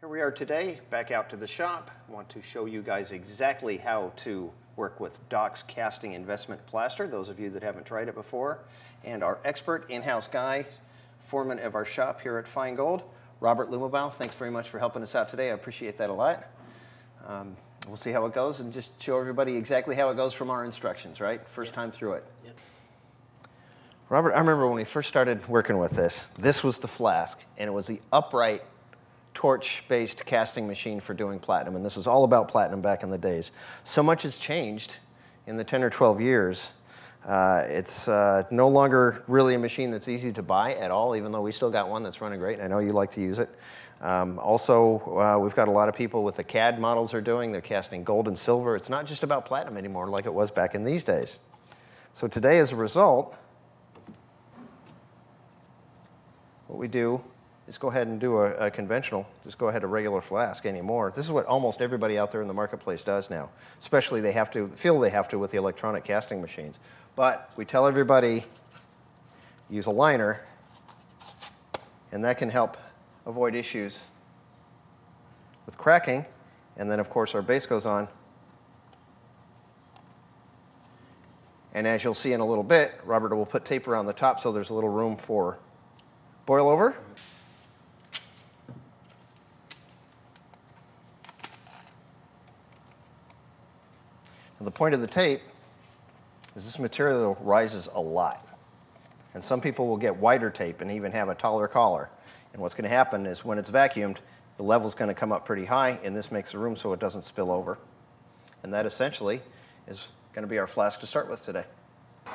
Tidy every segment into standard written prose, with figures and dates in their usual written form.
Here we are today, back out to the shop. I want to show you guys exactly how to work with Doc's Casting Investment Plaster, those of you that haven't tried it before. And our expert in-house guy, foreman of our shop here at Fine Gold, Robert Lumabau. Thanks very much for helping us out today. I appreciate that a lot. We'll see how it goes and just show everybody exactly how it goes from our instructions, right? First time through it. Yep. Robert, I remember when we first started working with this was the flask, and it was the upright torch-based casting machine for doing platinum, and this was all about platinum back in the days. So much has changed in the 10 or 12 years. It's no longer really a machine that's easy to buy at all, even though we still got one that's running great, and I know you like to use it. Also, we've got a lot of people with the CAD models are doing. They're casting gold and silver. It's not just about platinum anymore like it was back in these days. So today, as a result, what we do is go ahead and do a conventional, just go ahead a regular flask anymore. This is what almost everybody out there in the marketplace does now, especially they have to with the electronic casting machines. But we tell everybody, use a liner, and that can help avoid issues with cracking. And then, of course, our base goes on. And as you'll see in a little bit, Robert will put tape around the top so there's a little room for boil over. The point of the tape is this material rises a lot. And some people will get wider tape and even have a taller collar. And what's going to happen is when it's vacuumed, the level's going to come up pretty high, and this makes a room so it doesn't spill over. And that essentially is going to be our flask to start with today. All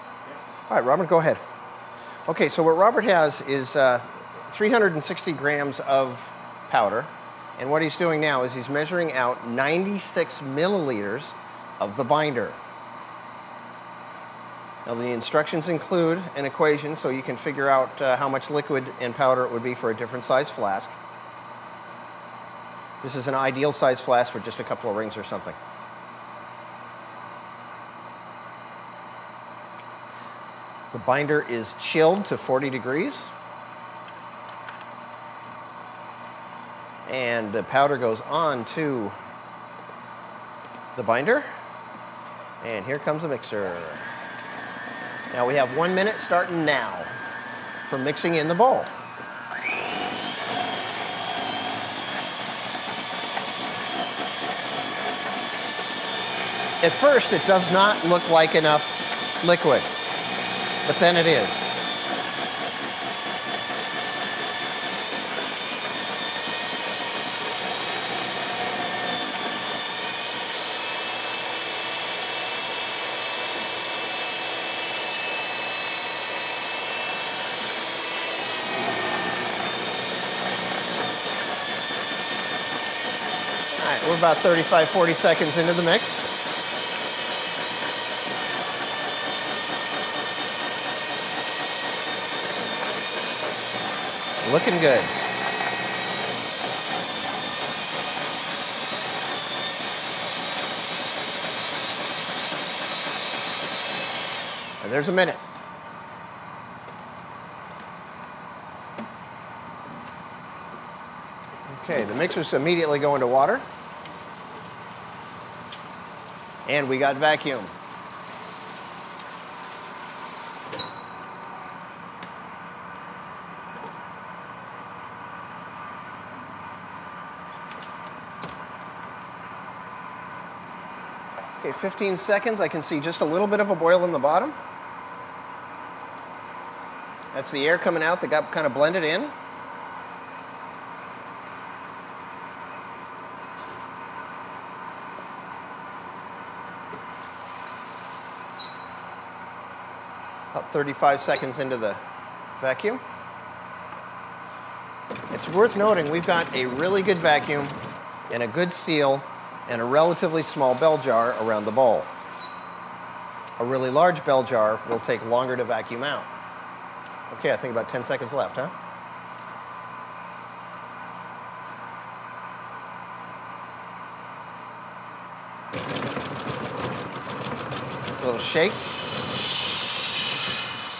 right, Robert, go ahead. Okay, so what Robert has is 360 grams of powder. And what he's doing now is he's measuring out 96 milliliters of the binder. Now the instructions include an equation so you can figure out how much liquid and powder it would be for a different size flask. This is an ideal size flask for just a couple of rings or something. The binder is chilled to 40 degrees. And the powder goes on to the binder. And here comes the mixer. Now we have 1 minute starting now for mixing in the bowl. At first, it does not look like enough liquid, but then it is. All right, we're about 35, 40 seconds into the mix. Looking good. And there's a minute. Okay, the mixer's immediately going to water. And we got vacuum. Okay, 15 seconds. I can see just a little bit of a boil in the bottom. That's the air coming out that got kind of blended in. About 35 seconds into the vacuum. It's worth noting we've got a really good vacuum and a good seal and a relatively small bell jar around the bowl. A really large bell jar will take longer to vacuum out. Okay, I think about 10 seconds left, huh? A little shake.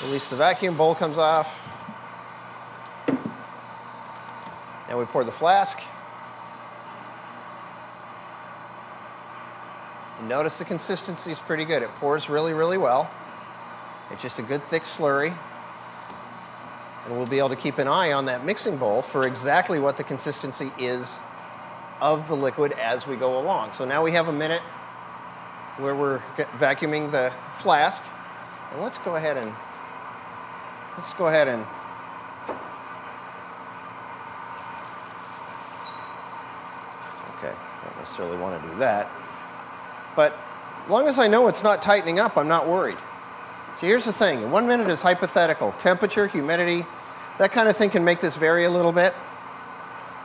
Release the vacuum, bowl comes off. Now we pour the flask. And notice the consistency is pretty good. It pours really, really well. It's just a good thick slurry. And we'll be able to keep an eye on that mixing bowl for exactly what the consistency is of the liquid as we go along. So now we have a minute where we're vacuuming the flask. And let's go ahead and okay, don't necessarily want to do that. But as long as I know it's not tightening up, I'm not worried. So here's the thing. 1 minute is hypothetical. Temperature, humidity, that kind of thing can make this vary a little bit.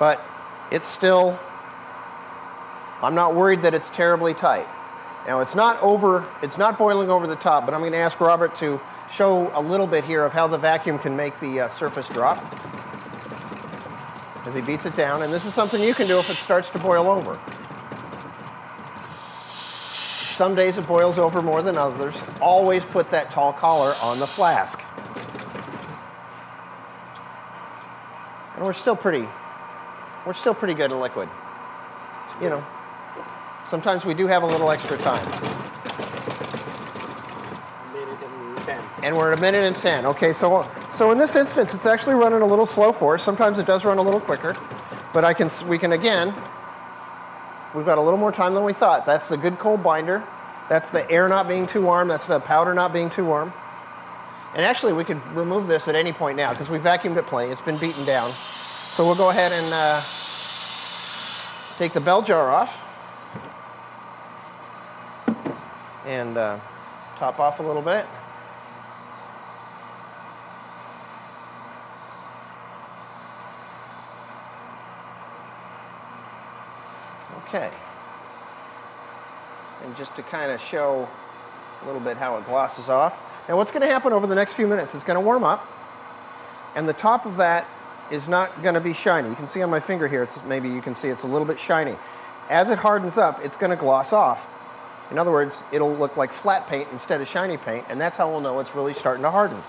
But it's still, I'm not worried that it's terribly tight. Now it's not boiling over the top, but I'm going to ask Robert to show a little bit here of how the vacuum can make the surface drop as he beats it down. And this is something you can do if it starts to boil over. Some days it boils over more than others. Always put that tall collar on the flask. And we're still pretty good in liquid. You know, sometimes we do have a little extra time. And we're at 1:10. Okay, so in this instance, it's actually running a little slow for us. Sometimes it does run a little quicker, but we can again. We've got a little more time than we thought. That's the good cold binder. That's the air not being too warm. That's the powder not being too warm. And actually, we could remove this at any point now because we vacuumed it plenty. It's been beaten down. So we'll go ahead and take the bell jar off and top off a little bit. Okay. And just to kind of show a little bit how it glosses off. Now what's going to happen over the next few minutes, it's going to warm up, and the top of that is not going to be shiny. You can see on my finger here, maybe you can see it's a little bit shiny. As it hardens up, it's going to gloss off. In other words, it'll look like flat paint instead of shiny paint, and that's how we'll know it's really starting to harden.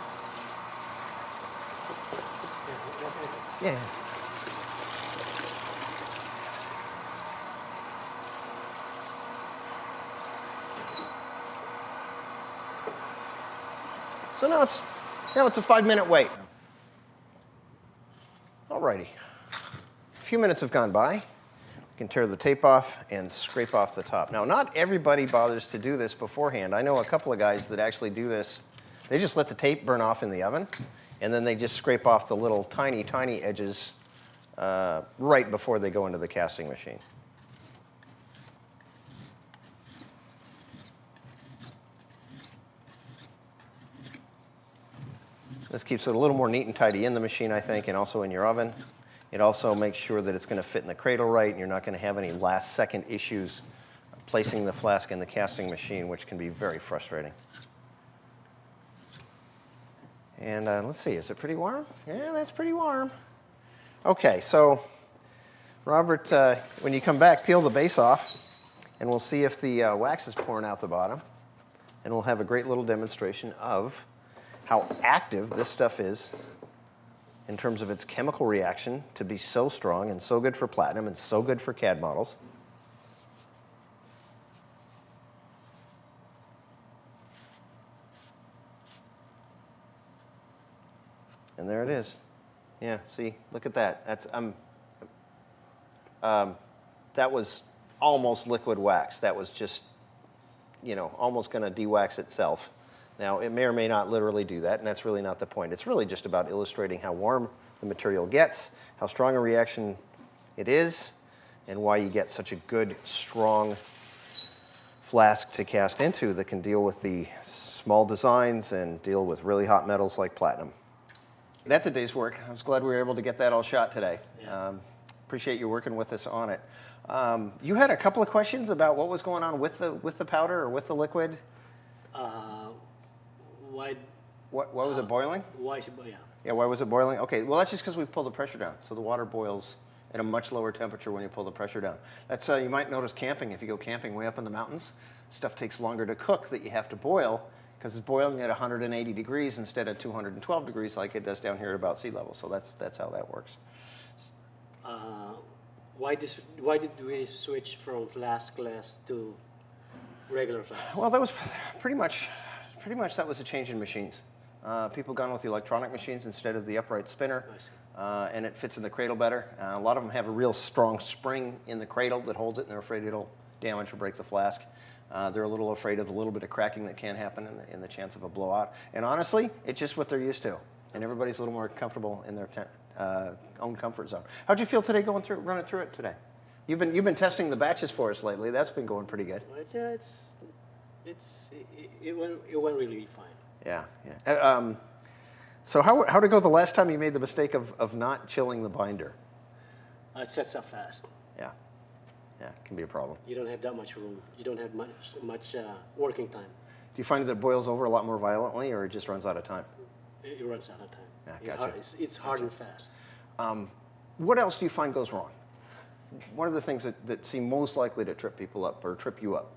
Yeah. So now it's a 5-minute wait. Alrighty. A few minutes have gone by. We can tear the tape off and scrape off the top. Now, not everybody bothers to do this beforehand. I know a couple of guys that actually do this. They just let the tape burn off in the oven, and then they just scrape off the little tiny, tiny edges right before they go into the casting machine. This keeps it a little more neat and tidy in the machine, I think, and also in your oven. It also makes sure that it's going to fit in the cradle right, and you're not going to have any last-second issues placing the flask in the casting machine, which can be very frustrating. And let's see, is it pretty warm? Yeah, that's pretty warm. Okay, so Robert, when you come back, peel the base off, and we'll see if the wax is pouring out the bottom. And we'll have a great little demonstration of how active this stuff is in terms of its chemical reaction to be so strong and so good for platinum and so good for CAD models. And there it is. Yeah, see, look at that. That's that was almost liquid wax. That was just, almost going to de-wax itself. Now, it may or may not literally do that, and that's really not the point. It's really just about illustrating how warm the material gets, how strong a reaction it is, and why you get such a good, strong flask to cast into that can deal with the small designs and deal with really hot metals like platinum. That's a day's work. I was glad we were able to get that all shot today. Yeah. Appreciate you working with us on it. You had a couple of questions about what was going on with the powder or with the liquid? Why was it boiling? Why is it boiling? Yeah, why was it boiling? Okay, well, that's just because we pulled the pressure down. So the water boils at a much lower temperature when you pull the pressure down. That's you might notice camping. If you go camping way up in the mountains, stuff takes longer to cook that you have to boil because it's boiling at 180 degrees instead of 212 degrees like it does down here at about sea level. So that's how that works. Why did we switch from flaskless to regular flask? Well, that was pretty much that was a change in machines. People gone with the electronic machines instead of the upright spinner, and it fits in the cradle better. A lot of them have a real strong spring in the cradle that holds it, and they're afraid it'll damage or break the flask. They're a little afraid of the little bit of cracking that can happen in the chance of a blowout. And honestly, it's just what they're used to, and everybody's a little more comfortable in their own comfort zone. How'd you feel today running through it today? You've been testing the batches for us lately. That's been going pretty good. Well, it went really fine. Yeah, yeah. So how'd it go the last time you made the mistake of not chilling the binder? It sets up fast. Yeah, yeah, it can be a problem. You don't have that much room. You don't have much working time. Do you find that it boils over a lot more violently, or it just runs out of time? It runs out of time. Yeah, gotcha. It's hard and fast. What else do you find goes wrong? What are the things that seem most likely to trip people up or trip you up?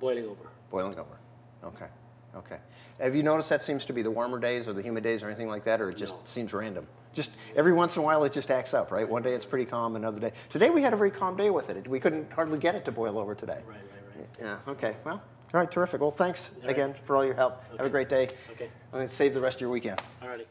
Boiling over. Boiling over. Okay. Okay. Have you noticed that seems to be the warmer days or the humid days or anything like that, or it just seems random? Just every once in a while it just acts up, right? One day it's pretty calm, another day. Today we had a very calm day with it. We couldn't hardly get it to boil over today. Right. Yeah. Okay. Well. All right. Terrific. Well, thanks again for all your help. Okay. Have a great day. Okay. I'm going to save the rest of your weekend. All righty.